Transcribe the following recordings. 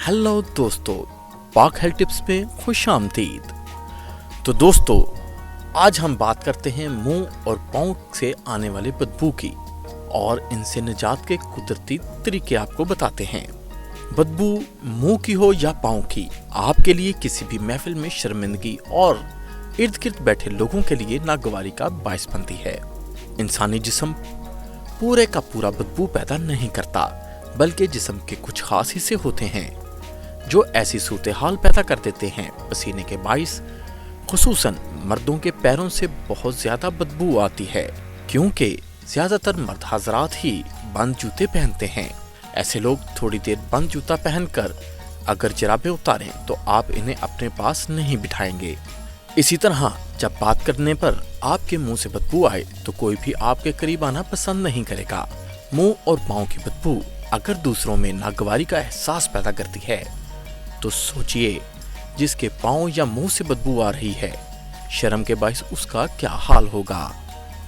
Hello दोस्तों, पाक health tips में खुश आमदीद। तो दोस्तों, आज हम बात करते हैं मुंह और पाँव से आने वाले बदबू की और इनसे निजात के कुदरती तरीके आपको बताते हैं। बदबू मुंह की हो या पाँव की, आपके लिए किसी भी महफिल में शर्मिंदगी और इर्द गिर्द बैठे लोगों के लिए नागवारी का बायस बनती है। इंसानी जिस्म पूरे का पूरा बदबू पैदा नहीं करता, बल्कि जिस्म के कुछ खास हिस्से होते हैं जो ऐसी सूरत हाल पैदा कर देते हैं पसीने के बाइस। खुसूसन मर्दों के पैरों से बहुत ज्यादा बदबू आती है, क्योंकि ज्यादातर मर्द हजरात ही बंद जूते पहनते हैं। ऐसे लोग थोड़ी देर बंद जूता पहनकर अगर जराबे उतारें तो आप इन्हें अपने पास नहीं बिठाएंगे। इसी तरह जब बात करने पर आपके मुंह से बदबू आए तो कोई भी आपके करीब आना पसंद नहीं करेगा। मुंह और पाँव की बदबू अगर दूसरों में नागवारी का एहसास पैदा करती है तो सोचिए, जिसके पाँव या मुंह से बदबू आ रही है, शर्म के बायस उसका क्या हाल होगा।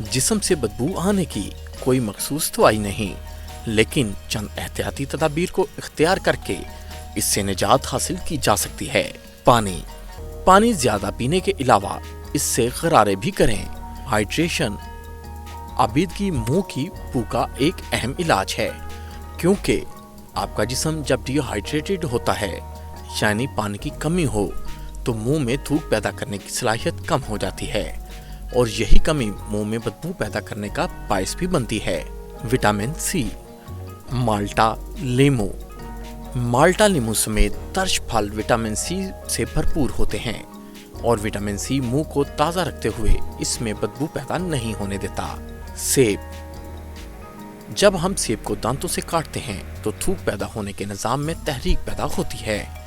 जिस्म से बदबू आने की कोई मखसूस दवाई नहीं, लेकिन चंद एहतियाती तदाबीर को इख्तियार करके इससे निजात हासिल की जा सकती है। पानी ज्यादा पीने के अलावा इससे गरारे भी करें। हाइड्रेशन आबिदगी मुंह की बू का एक अहम इलाज है, क्योंकि आपका जिस्म जब डिहाइड्रेटेड होता है यानी पानी की कमी हो तो मुंह में थूक पैदा करने की सलाहियत कम हो जाती है और यही कमी मुंह में बदबू पैदा करने का बायस भी बनती है। Vitamin C. माल्टा नींबू समेत तर्श फल विटामिन सी से भरपूर होते हैं और विटामिन सी मुंह को ताज़ा रखते हुए इसमें बदबू पैदा नहीं होने देता। सेब। जब हम सेब को दांतों से काटते हैं तो थूक पैदा होने के निज़ाम में तहरीक पैदा होती है,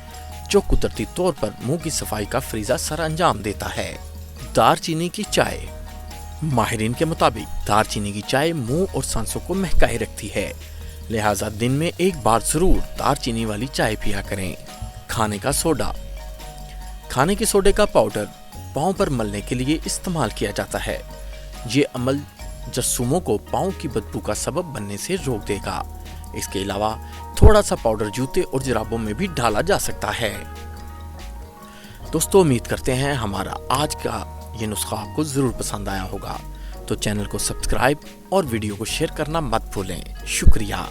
जो कुदरती तौर पर मुंह की सफाई का फरीजा सर अंजाम देता है। दारचीनी की चाय। माहिरीन के मुताबिक दारचीनी की चाय मुंह और सांसों को महकाए रखती है, लिहाजा दिन में एक बार जरूर दारचीनी वाली चाय पिया करें। खाने का सोडा। खाने के सोडे का पाउडर पाँव पर मलने के लिए इस्तेमाल किया जाता है। ये अमल जसूमों को पाँव की बदबू का सबब बनने से रोक देगा। इसके अलावा थोड़ा सा पाउडर जूते और जुराबों में भी डाला जा सकता है। दोस्तों, उम्मीद करते हैं हमारा आज का ये नुस्खा आपको जरूर पसंद आया होगा। तो चैनल को सब्सक्राइब और वीडियो को शेयर करना मत भूलें। शुक्रिया।